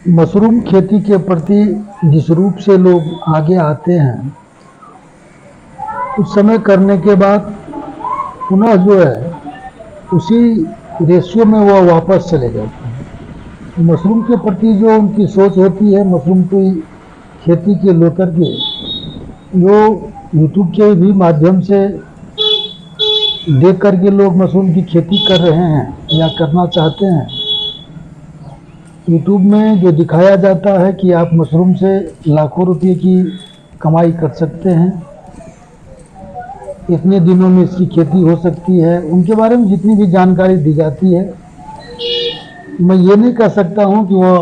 Mushroom खेती के प्रति जिस रूप से लोग आगे आते हैं, कुछ समय करने के बाद पुनः जो है उसी रेशियो में वह वापस चले जाते हैं। मशरूम के प्रति जो उनकी सोच होती है, मशरूम की खेती के लेकर के, जो यूट्यूब के भी माध्यम से देख करके लोग मशरूम की खेती कर रहे हैं या करना चाहते हैं। यूट्यूब में जो दिखाया जाता है कि आप मशरूम से लाखों रुपए की कमाई कर सकते हैं, इतने दिनों में इसकी खेती हो सकती है, उनके बारे में जितनी भी जानकारी दी जाती है, मैं ये नहीं कह सकता हूँ कि वह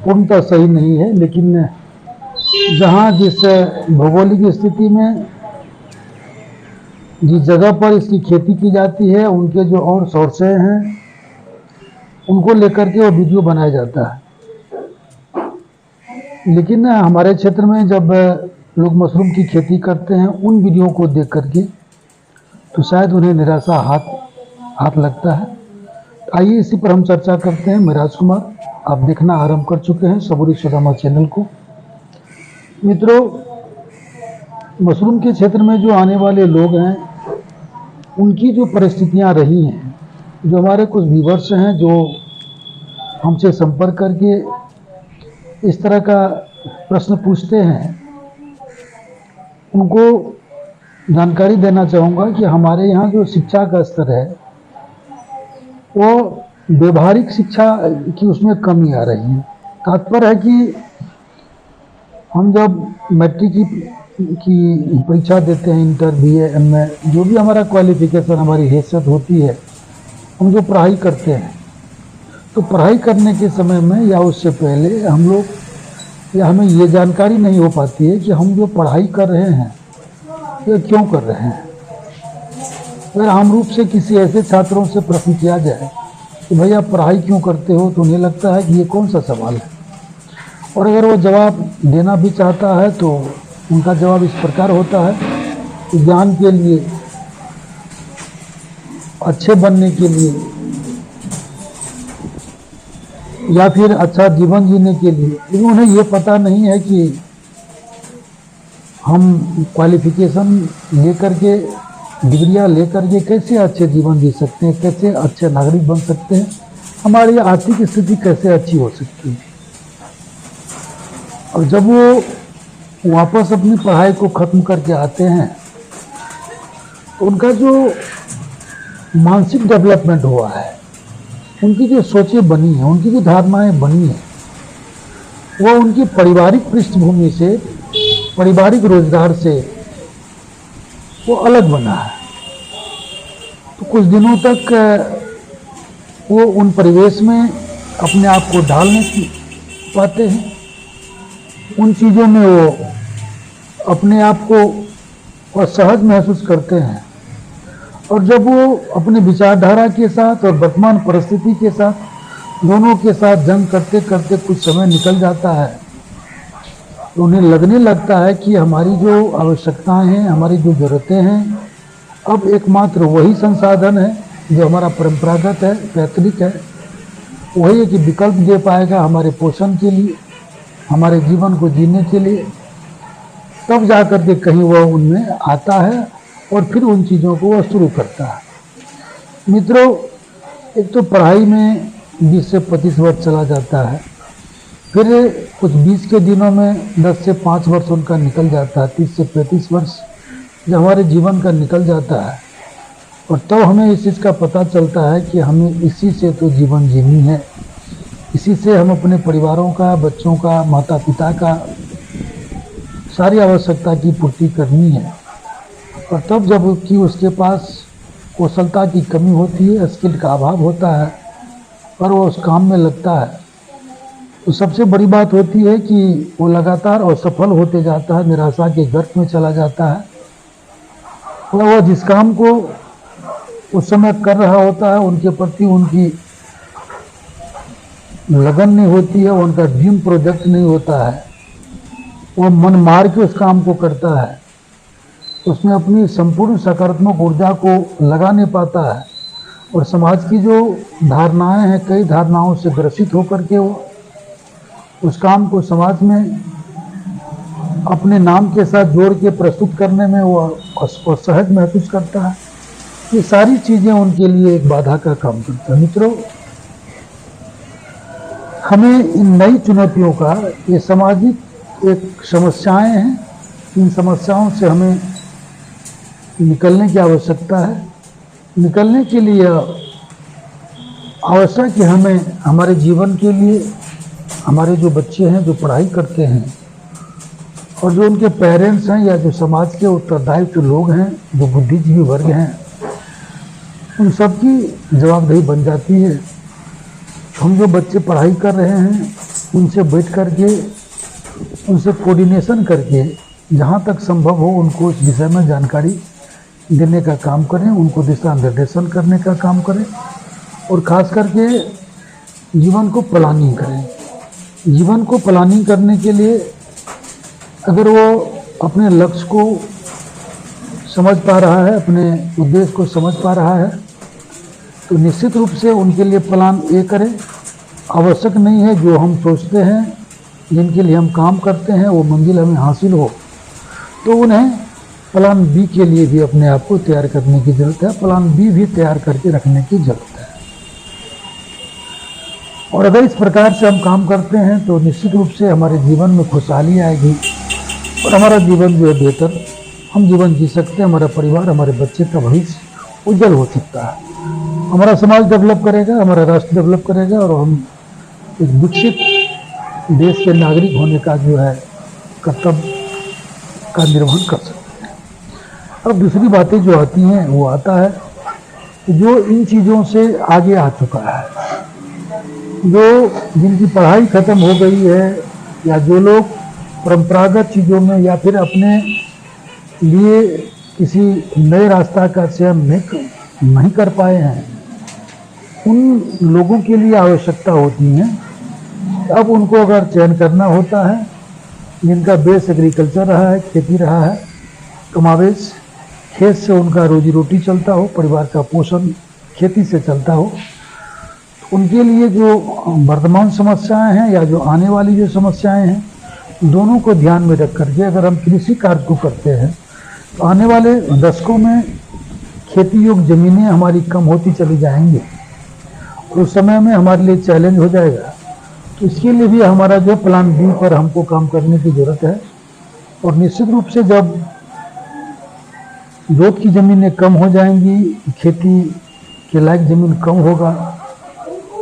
पूर्णतः सही नहीं है, लेकिन जहाँ जिस भौगोलिक स्थिति में जिस जगह पर इसकी खेती की जाती है, उनके जो और सोर्सेज हैं उनको लेकर के वो वीडियो बनाया जाता है। लेकिन हमारे क्षेत्र में जब लोग मशरूम की खेती करते हैं उन वीडियो को देख करके, तो शायद उन्हें निराशा हाथ लगता है। आइए इसी पर हम चर्चा करते हैं। मैं राजकुमार, आप देखना आरंभ कर चुके हैं सबूरी सुदामा चैनल को। मित्रों, मशरूम के क्षेत्र में जो आने वाले लोग हैं, उनकी जो परिस्थितियां रही हैं, जो हमारे कुछ व्यूवर्स हैं जो हमसे संपर्क करके इस तरह का प्रश्न पूछते हैं, उनको जानकारी देना चाहूँगा कि हमारे यहाँ जो शिक्षा का स्तर है वो व्यवहारिक शिक्षा की उसमें कमी आ रही है। तात्पर्य है कि हम जब मैट्रिक की परीक्षा देते हैं, इंटर, बीए, एमए, जो भी हमारा क्वालिफिकेशन, हमारी हैसियत होती है, हम जो पढ़ाई करते हैं, तो पढ़ाई करने के समय में या उससे पहले हम लोग या हमें ये जानकारी नहीं हो पाती है कि हम जो पढ़ाई कर रहे हैं ये क्यों कर रहे हैं। अगर आम रूप से किसी ऐसे छात्रों से प्रश्न किया जाए कि भैया आप पढ़ाई क्यों करते हो, तो उन्हें लगता है कि ये कौन सा सवाल है, और अगर वो जवाब देना भी चाहता है तो उनका जवाब इस प्रकार होता है कि ज्ञान के लिए, अच्छे बनने के लिए, या फिर अच्छा जीवन जीने के लिए। लेकिन उन्हें ये पता नहीं है कि हम क्वालिफिकेशन लेकर के, डिग्रियां लेकर के कैसे अच्छे जीवन जी सकते हैं, कैसे अच्छे नागरिक बन सकते हैं, हमारी आर्थिक स्थिति कैसे अच्छी हो सकती है। और जब वो वापस अपनी पढ़ाई को ख़त्म करके आते हैं तो उनका जो मानसिक डेवलपमेंट हुआ है, उनकी जो सोचें बनी हैं, उनकी जो धारणाएं बनी हैं, वो उनकी पारिवारिक पृष्ठभूमि से, पारिवारिक रोजगार से वो अलग बना है। तो कुछ दिनों तक वो उन परिवेश में अपने आप को ढाल नहीं पाते हैं, उन चीज़ों में वो अपने आप को असहज महसूस करते हैं। और जब वो अपने विचारधारा के साथ और वर्तमान परिस्थिति के साथ, दोनों के साथ जंग करते करते कुछ समय निकल जाता है, तो उन्हें लगने लगता है कि हमारी जो आवश्यकताएं हैं, हमारी जो ज़रूरतें हैं, अब एकमात्र वही संसाधन है जो हमारा परंपरागत है, पैतृक है, वही एक विकल्प दे पाएगा हमारे पोषण के लिए, हमारे जीवन को जीने के लिए। तब जा कर के कहीं वह उनमें आता है और फिर उन चीज़ों को वह शुरू करता है। मित्रों, एक तो पढ़ाई में 20 से 25 वर्ष चला जाता है, फिर कुछ 20 के दिनों में 10 से 5 वर्ष उनका निकल जाता है, 30 से 35 वर्ष जब हमारे जीवन का निकल जाता है, और तब हमें इस चीज़ का पता चलता है कि हमें इसी से तो जीवन जीनी है, इसी से हम अपने परिवारों का, बच्चों का, माता पिता का सारी आवश्यकता की पूर्ति करनी है। और तब जब कि उसके पास कौशलता की कमी होती है, स्किल का अभाव होता है, और वो उस काम में लगता है, तो सबसे बड़ी बात होती है कि वो लगातार असफल होते जाता है, निराशा के गर्त में चला जाता है। और वह जिस काम को उस समय कर रहा होता है, उनके प्रति उनकी लगन नहीं होती है, उनका ड्रीम प्रोजेक्ट नहीं होता है, वो मन मार के उस काम को करता है, उसमें अपनी संपूर्ण सकारात्मक ऊर्जा को लगा नहीं पाता है, और समाज की जो धारणाएं हैं, कई धारणाओं से ग्रसित होकर के वो उस काम को समाज में अपने नाम के साथ जोड़ के प्रस्तुत करने में वो असहज महसूस करता है। ये सारी चीजें उनके लिए एक बाधा का काम करता है। मित्रों, हमें इन नई चुनौतियों का, ये सामाजिक एक समस्याएं हैं, इन समस्याओं से हमें निकलने की आवश्यकता है। निकलने के लिए आवश्यक है हमें हमारे जीवन के लिए, हमारे जो बच्चे हैं जो पढ़ाई करते हैं और जो उनके पेरेंट्स हैं या जो समाज के उत्तरदायी जो लोग हैं, जो बुद्धिजीवी वर्ग हैं, उन सबकी जवाबदेही बन जाती है। हम जो बच्चे पढ़ाई कर रहे हैं उनसे बैठ करके, उनसे कोऑर्डिनेशन करके जहाँ तक संभव हो उनको इस विषय में जानकारी देने का काम करें, उनको दिशा निर्देशन करने का काम करें और ख़ास करके जीवन को प्लानिंग करें। जीवन को प्लानिंग करने के लिए अगर वो अपने लक्ष्य को समझ पा रहा है, अपने उद्देश्य को समझ पा रहा है, तो निश्चित रूप से उनके लिए प्लान ए करें। आवश्यक नहीं है जो हम सोचते हैं, जिनके लिए हम काम करते हैं, वो मंजिल हमें हासिल हो, तो उन्हें प्लान बी के लिए भी अपने आप को तैयार करने की ज़रूरत है। प्लान बी भी तैयार करके रखने की ज़रूरत है। और अगर इस प्रकार से हम काम करते हैं तो निश्चित रूप से हमारे जीवन में खुशहाली आएगी और हमारा जीवन जो है बेहतर हम जीवन जी सकते हैं। हमारा परिवार, हमारे बच्चे का भविष्य उज्जवल हो सकता है। हमारा समाज डेवलप करेगा, हमारा राष्ट्र डेवलप करेगा और हम एक विकसित देश के नागरिक होने का जो है कर्तव्य का निर्वहन कर सकते हैं। अब दूसरी बातें जो आती हैं वो आता है कि जो इन चीज़ों से आगे आ चुका है, जो जिनकी पढ़ाई खत्म हो गई है या जो लोग परंपरागत चीज़ों में या फिर अपने लिए किसी नए रास्ता का चयन नहीं कर पाए हैं, उन लोगों के लिए आवश्यकता होती है। अब उनको अगर चयन करना होता है, जिनका बेस एग्रीकल्चर रहा है, खेती रहा है, कमावेश खेत से उनका रोजी रोटी चलता हो, परिवार का पोषण खेती से चलता हो, तो उनके लिए जो वर्तमान समस्याएं हैं या जो आने वाली जो समस्याएं हैं, दोनों को ध्यान में रख करके अगर हम कृषि कार्य को करते हैं तो आने वाले दशकों में खेती योग्य ज़मीनें हमारी कम होती चली जाएंगी और उस समय में हमारे लिए चैलेंज हो जाएगा। तो इसके लिए भी हमारा जो प्लान बी पर हमको काम करने की ज़रूरत है। और निश्चित रूप से जब जोत की ज़मीनें कम हो जाएंगी, खेती के लायक ज़मीन कम होगा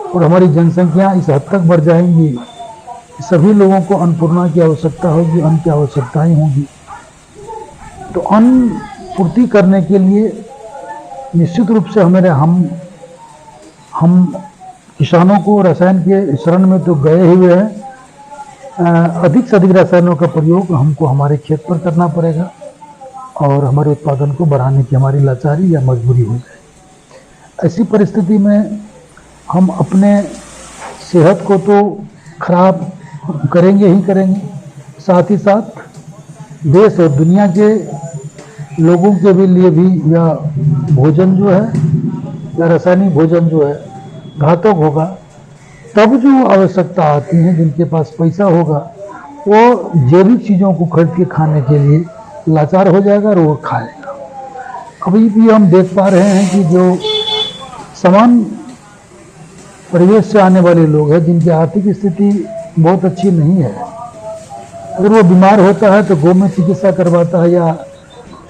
और हमारी जनसंख्या इस हद तक बढ़ जाएंगी, सभी लोगों को अन्नपूर्णा की आवश्यकता होगी, अन्न की आवश्यकताएँ होंगी। तो अन्न पूर्ति करने के लिए निश्चित रूप से हम किसानों को रसायन के शरण में तो गए हुए हैं, अधिक से अधिक रसायनों का प्रयोग हमको हमारे खेत पर करना पड़ेगा और हमारे उत्पादन को बढ़ाने की हमारी लाचारी या मजबूरी हो जाए। ऐसी परिस्थिति में हम अपने सेहत को तो खराब करेंगे ही करेंगे, साथ ही साथ देश और दुनिया के लोगों के भी लिए भी यह भोजन जो है या रासायनिक भोजन जो है घातक होगा। तब जो आवश्यकता आती है, जिनके पास पैसा होगा वो जैविक चीज़ों को खरीद के खाने के लिए लाचार हो जाएगा और वो खाएगा। अभी भी हम देख पा रहे हैं कि जो समान परिवेश से आने वाले लोग हैं, जिनकी आर्थिक स्थिति बहुत अच्छी नहीं है, अगर वो बीमार होता है तो गवर्नमेंट चिकित्सा करवाता है या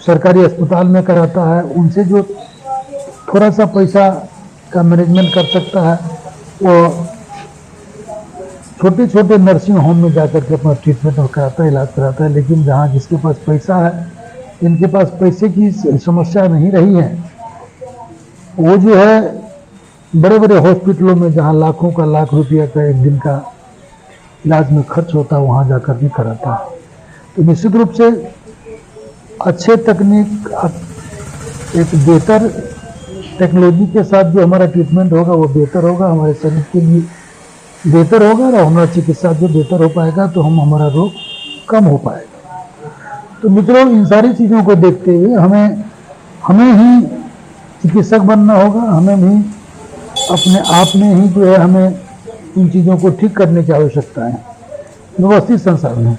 सरकारी अस्पताल में कराता है। उनसे जो थोड़ा सा पैसा का मैनेजमेंट कर सकता है वो छोटे छोटे नर्सिंग होम में जाकर के अपना ट्रीटमेंट कराता है, इलाज कराता है। लेकिन जहाँ जिसके पास पैसा है, जिनके पास पैसे की समस्या नहीं रही है, वो जो है बड़े बड़े हॉस्पिटलों में जहाँ लाखों का लाख रुपया का एक दिन का इलाज में खर्च होता है, वहाँ जाकर भी कराता है। तो निश्चित रूप से अच्छे तकनीक, एक बेहतर टेक्नोलॉजी के साथ जो हमारा ट्रीटमेंट होगा वो बेहतर होगा, हमारे शरीर के लिए बेहतर होगा और हमारा चिकित्सा जो बेहतर हो पाएगा तो हमारा रोग कम हो पाएगा। तो मित्रों, इन सारी चीज़ों को देखते हुए हमें ही चिकित्सक बनना होगा, हमें भी अपने आप में ही जो है हमें इन चीज़ों को ठीक करने की आवश्यकता है। व्यवस्थित संसाधन है।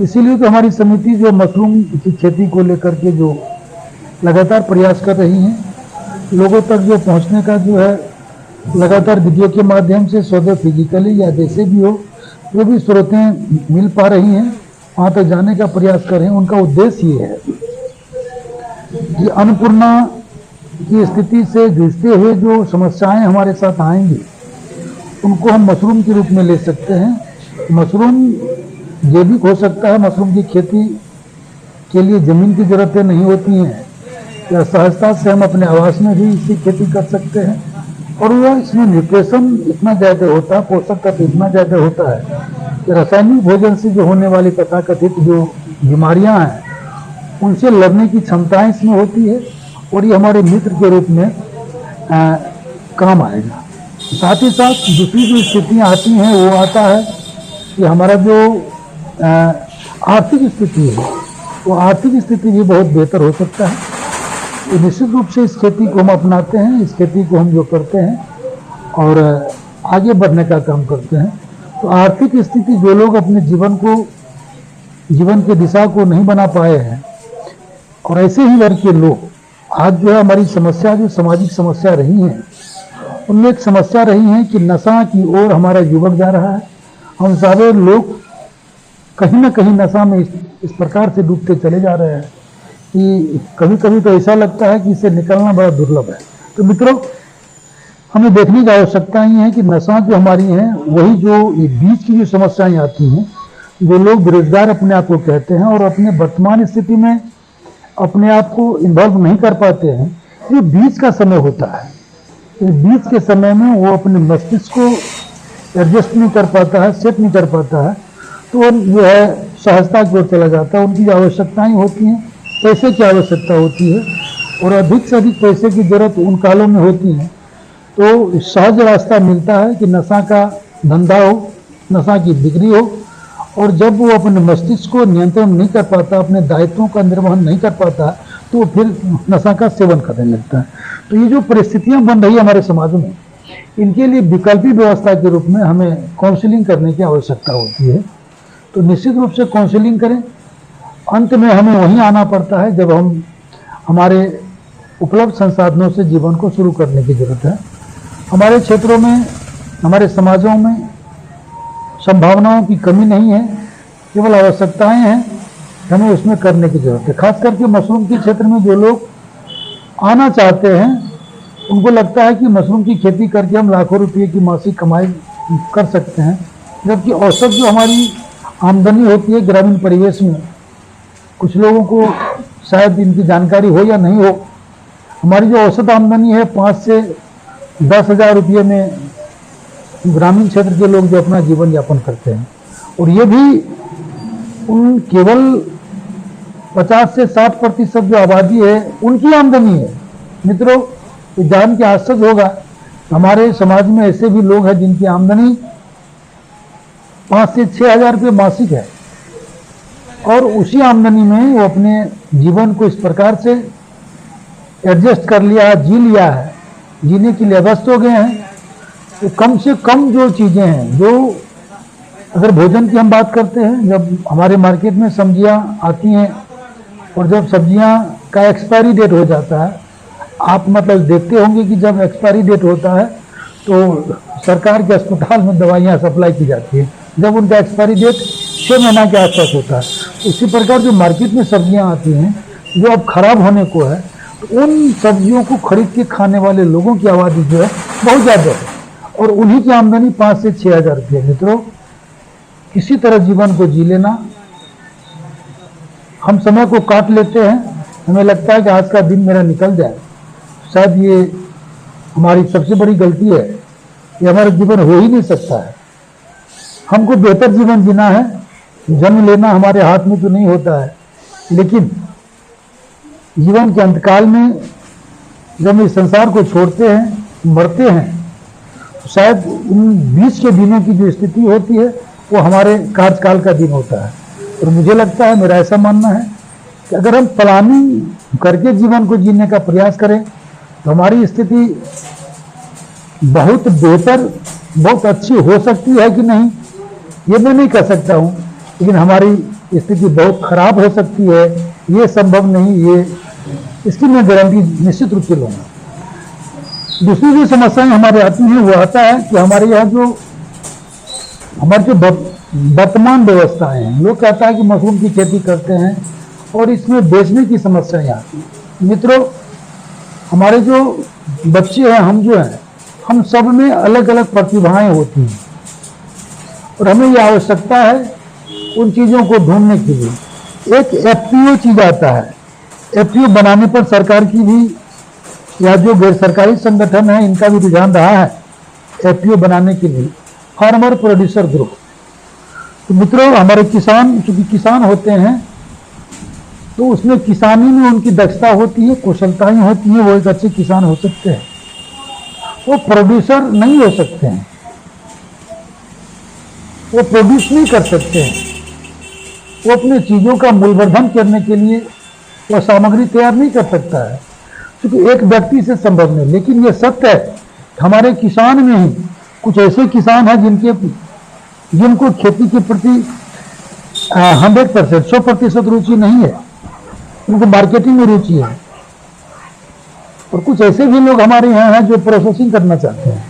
इसीलिए तो हमारी समिति जो मशरूम की खेती को लेकर के जो लगातार प्रयास कर रही है, लोगों तक जो पहुंचने का जो है लगातार वीडियो के माध्यम से, सौदे फिजिकली या जैसे भी हो, जो भी स्रोतें मिल पा रही हैं वहाँ तक जाने का प्रयास कर रहे हैं। उनका उद्देश्य ये है कि अन्नपूर्णा की स्थिति से जूझते हुए जो समस्याएं हमारे साथ आएंगी उनको हम मशरूम के रूप में ले सकते हैं। मशरूम जैविक हो सकता है, मशरूम की खेती के लिए ज़मीन की ज़रूरतें नहीं होती हैं, या सहजता से हम अपने आवास में भी इसकी खेती कर सकते हैं। और वह इसमें न्यूट्रिशन इतना ज़्यादा होता है, पोषक तत्व इतना ज़्यादा होता है कि रासायनिक भोजन से जो होने वाली तथाकथित जो बीमारियां हैं उनसे लड़ने की क्षमताएं इसमें होती है, और ये हमारे मित्र के रूप में काम आएगा। साथ ही साथ दूसरी जो स्थितियाँ आती हैं वो आता है कि हमारा जो आर्थिक स्थिति है वो आर्थिक स्थिति भी बहुत बेहतर हो सकता है। तो निश्चित रूप से इस खेती को हम अपनाते हैं, इस खेती को हम जो करते हैं और आगे बढ़ने का काम करते हैं, तो आर्थिक स्थिति जो लोग अपने जीवन की दिशा को नहीं बना पाए हैं, और ऐसे ही वर्ग के लोग आज जो है हमारी समस्या जो सामाजिक समस्या रही है उनमें एक समस्या रही है कि नशा की ओर हमारा युवक जा रहा है। हम सारे लोग कहीं ना कहीं नशा में इस प्रकार से डूबते चले जा रहे हैं कि कभी कभी तो ऐसा लगता है कि इससे निकलना बड़ा दुर्लभ है। तो मित्रों, हमें देखने की आवश्यकता ही है कि नशा जो हमारी है वही जो बीच की जो समस्याएं आती हैं, जो लोग बेरोजगार अपने आप को कहते हैं और अपने वर्तमान स्थिति में अपने आप को इन्वॉल्व नहीं कर पाते हैं, जो बीच का समय होता है, इस बीच के समय में वो अपने मस्तिष्क को एडजस्ट नहीं कर पाता है, सेट नहीं कर पाता है, तो जो है सहजता की ओर चला जाता है। उनकी आवश्यकताएं होती हैं, पैसे की आवश्यकता होती है, और अधिक से अधिक पैसे की जरूरत उन कालों में होती है। तो सहज रास्ता मिलता है कि नशा का धंधा हो, नशा की बिक्री हो, और जब वो अपने मस्तिष्क को नियंत्रण नहीं कर पाता, अपने दायित्वों का निर्वहन नहीं कर पाता, तो फिर नशा का सेवन करने लगता है। तो ये जो परिस्थितियां बन रही है हमारे समाज में, इनके लिए विकल्पी व्यवस्था के रूप में हमें काउंसलिंग करने की आवश्यकता होती है। तो निश्चित रूप से काउंसलिंग करें। अंत में हमें वहीं आना पड़ता है जब हम हमारे उपलब्ध संसाधनों से जीवन को शुरू करने की जरूरत है। हमारे क्षेत्रों में, हमारे समाजों में संभावनाओं की कमी नहीं है, केवल आवश्यकताएं हैं, हमें उसमें करने की जरूरत है। खास करके मशरूम के क्षेत्र में जो लोग आना चाहते हैं उनको लगता है कि मशरूम की खेती करके हम लाखों रुपये की मासिक कमाई कर सकते हैं, जबकि औसत जो हमारी आमदनी होती है ग्रामीण परिवेश में, कुछ लोगों को शायद इनकी जानकारी हो या नहीं हो, हमारी जो औसत आमदनी है 5 से 10 हज़ार रुपये में ग्रामीण क्षेत्र के लोग जो अपना जीवन यापन करते हैं, और ये भी उन केवल 50 से 60% जो आबादी है उनकी आमदनी है। मित्रों, तो जान के आश्चर्य होगा, हमारे समाज में ऐसे भी लोग हैं जिनकी आमदनी 5 से 6 हज़ार रुपये मासिक है, और उसी आमदनी में वो अपने जीवन को इस प्रकार से एडजस्ट कर लिया है, जी लिया है, जीने के लिए व्यस्त हो गए हैं। तो कम से कम जो चीज़ें हैं, जो अगर भोजन की हम बात करते हैं, जब हमारे मार्केट में सब्जियां आती हैं और जब सब्जियां का एक्सपायरी डेट हो जाता है, आप मतलब देखते होंगे कि जब एक्सपायरी डेट होता है तो सरकार के अस्पताल में दवाइयाँ सप्लाई की जाती है, जब उनका एक्सपायरी डेट 6 महीना के आसपास होता है। इसी प्रकार जो मार्केट में सब्जियां आती हैं जो अब खराब होने को है, तो उन सब्जियों को खरीद के खाने वाले लोगों की आबादी जो है बहुत ज़्यादा है, और उन्हीं की आमदनी 5 से 6 हज़ार रुपये। मित्रों, किसी तरह जीवन को जी लेना, हम समय को काट लेते हैं, हमें लगता है कि आज का दिन मेरा निकल जाए, शायद ये हमारी सबसे बड़ी गलती है, ये हमारा जीवन हो ही नहीं सकता है। हमको बेहतर जीवन जीना है, जन्म लेना हमारे हाथ में तो नहीं होता है, लेकिन जीवन के अंतकाल में जब हम इस संसार को छोड़ते हैं, मरते हैं, तो शायद उन 20 के दिनों की जो स्थिति होती है वो हमारे कार्यकाल का दिन होता है। और मुझे लगता है, मेरा ऐसा मानना है कि अगर हम प्लानिंग करके जीवन को जीने का प्रयास करें तो हमारी स्थिति बहुत बेहतर, बहुत अच्छी हो सकती है कि नहीं, ये मैं नहीं कह सकता हूँ, लेकिन हमारी स्थिति बहुत खराब हो सकती है, ये संभव नहीं, ये इसकी मैं गारंटी निश्चित रूप से लूँगा। दूसरी जो समस्याएं हमारे आती हैं वो आता है कि हमारे यहाँ जो हमारे जो वर्तमान व्यवस्थाएं हैं, लोग कहता है कि मशरूम की खेती करते हैं और इसमें बेचने की समस्याएं आती हैं। मित्रों, हमारे जो बच्चे हैं, हम जो हैं, हम सब में अलग अलग प्रतिभाएं होती हैं और हमें यह आवश्यकता है उन चीज़ों को ढूंढने के लिए। एक एफपीओ चीज आता है, एफपीओ बनाने पर सरकार की भी या जो गैर सरकारी संगठन है इनका भी रुझान रहा है एफपीओ बनाने के लिए, फार्मर प्रोड्यूसर ग्रुप। तो मित्रों, हमारे किसान चूंकि किसान होते हैं तो उसमें किसानी में उनकी दक्षता होती है, कुशलताएं होती हैं, वो एक अच्छे किसान हो सकते हैं, वो प्रोड्यूसर नहीं हो सकते हैं, वो प्रोड्यूस नहीं कर सकते हैं, वो अपनी चीज़ों का मूल्यवर्धन करने के लिए वो सामग्री तैयार नहीं कर सकता है, क्योंकि एक व्यक्ति से संभव नहीं। लेकिन ये सत्य है, हमारे किसान में ही कुछ ऐसे किसान हैं जिनको खेती के प्रति 100%, 100% रुचि नहीं है, उनको मार्केटिंग में रुचि है। और कुछ ऐसे भी लोग हमारे यहाँ हैं जो प्रोसेसिंग करना चाहते हैं।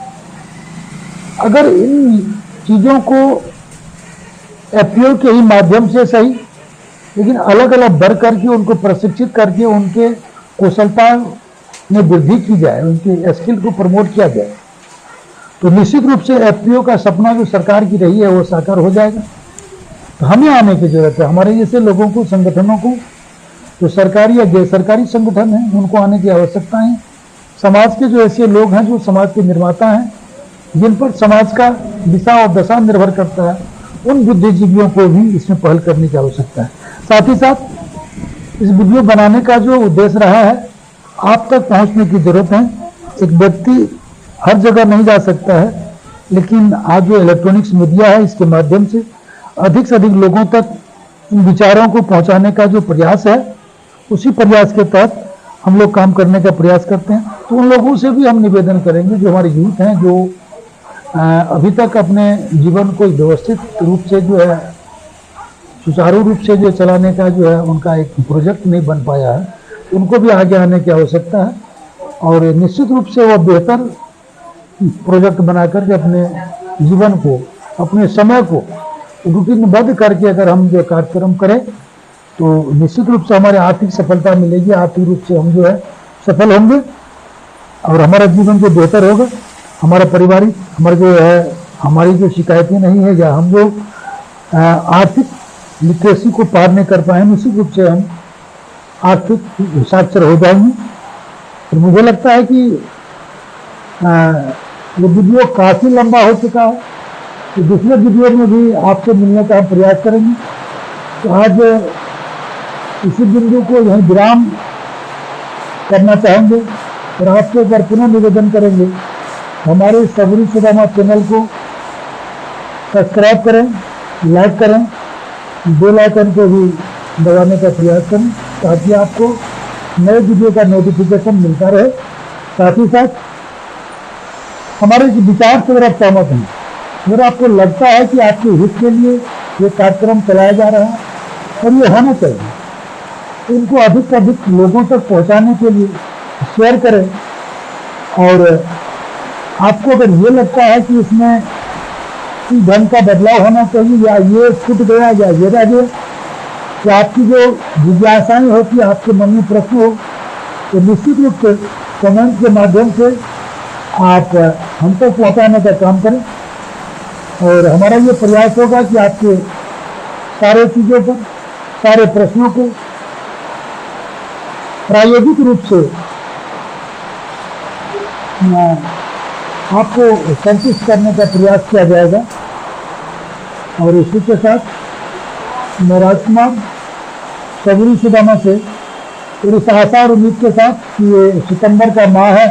अगर इन चीज़ों को एफपीओ के ही माध्यम से सही, लेकिन अलग अलग वर्ग करके उनको प्रशिक्षित करके उनके कुशलता में वृद्धि की जाए, उनके स्किल को प्रमोट किया जाए, तो निश्चित रूप से एफपीओ का सपना जो सरकार की रही है वो साकार हो जाएगा। तो हमें आने की जरूरत है, हमारे जैसे लोगों को, संगठनों को, जो सरकारी या गैर सरकारी संगठन हैं उनको आने की आवश्यकता है। समाज के जो ऐसे लोग हैं जो समाज के निर्माता हैं, जिन पर समाज का दिशा और दशा निर्भर करता है, उन बुद्धिजीवियों को भी इसमें पहल करने की आवश्यकता है। साथ ही साथ इस वीडियो बनाने का जो उद्देश्य रहा है, आप तक पहुंचने की जरूरत है। एक व्यक्ति हर जगह नहीं जा सकता है, लेकिन आज जो इलेक्ट्रॉनिक्स मीडिया है इसके माध्यम से अधिक से अधिक लोगों तक इन विचारों को पहुंचाने का जो प्रयास है, उसी प्रयास के तहत हम लोग काम करने का प्रयास करते हैं। तो उन लोगों से भी हम निवेदन करेंगे जो हमारे यूथ हैं, जो अभी तक अपने जीवन को व्यवस्थित रूप से जो है, सुचारू रूप से जो चलाने का जो है उनका एक प्रोजेक्ट नहीं बन पाया है, उनको भी आगे आने की आवश्यकता है। और निश्चित रूप से वह बेहतर प्रोजेक्ट बना करके अपने जीवन को, अपने समय को रूटीनबद्ध करके अगर हम जो कार्यक्रम करें तो निश्चित रूप से हमारे आर्थिक सफलता मिलेगी, आर्थिक रूप से हम जो है सफल होंगे और हमारा जीवन जो बेहतर होगा। हमारा पारिवारिक, हमारे जो है, हमारी जो शिकायतें नहीं है या हम जो आर्थिक लिटरेसी को पार नहीं कर पाए, निश्चित रूप से हम आर्थिक साक्षर हो जाएंगे। तो मुझे लगता है कि ये वीडियो काफ़ी लंबा हो चुका है, तो दूसरे वीडियो में भी आपसे मिलने का हम प्रयास करेंगे। तो आज इसी बिंदु को यहीं विराम करना चाहेंगे और आपसे एक बार पुनः निवेदन करेंगे, हमारे सबरी सुदामा चैनल को सब्सक्राइब करें, लाइक करें, बेल आइकन को भी दबाने का प्रयास करें ताकि आपको नए वीडियो का नोटिफिकेशन मिलता रहे। साथ ही साथ हमारे विचार से अगर आप सहमत हैं, अगर आपको लगता है कि आपके हित के लिए ये कार्यक्रम चलाया जा रहा है और ये होना चाहिए, तो इनको अधिक से अधिक लोगों तक पहुंचाने के लिए शेयर करें। और आपको अगर ये लगता है कि इसमें किसी ढंग का बदलाव होना चाहिए या ये छूट गया या ये रह गया, तो आपकी जो जिज्ञासाएं होती है, आपके मन में प्रश्न हो, तो निश्चित रूप से कमेंट के माध्यम से आप हम तक पहुँचाने का काम करें। और हमारा ये प्रयास होगा कि आपके सारे चीज़ों पर, सारे प्रश्नों को प्रायोगिक रूप से आपको संतुष्ट करने का प्रयास किया जाएगा। और इसी के साथ मैं राजकुमार सबरी सुदामा से इस आशा और उम्मीद के साथ कि ये सितंबर का माह है,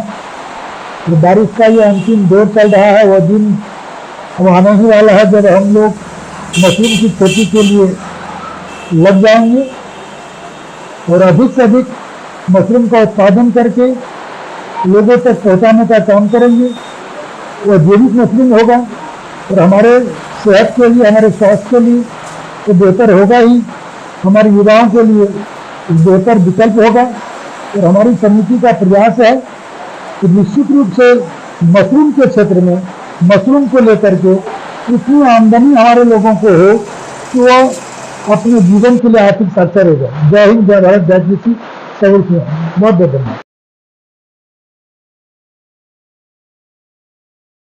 जो बारिश का ये अंतिम दौर चल रहा है, वह दिन अब आने ही वाला है जब हम लोग मशरूम की खेती के लिए लग जाएंगे और अधिक से अधिक मशरूम का उत्पादन करके लोगों तक पहुंचाने का काम करेंगे। वह जैविक मशरूम होगा, और हमारे सेहत के लिए, हमारे स्वास्थ्य के लिए तो बेहतर होगा ही, हमारे युवाओं के लिए बेहतर विकल्प होगा। और हमारी समिति का प्रयास है कि निश्चित रूप से मशरूम के क्षेत्र में, मशरूम को लेकर के इतनी आमदनी हमारे लोगों को हो कि वो अपने जीवन के लिए आर्थिक साक्षर हो जाए। जय हिंद, जय भारत, जय कृषि, बहुत बहुत धन्यवाद।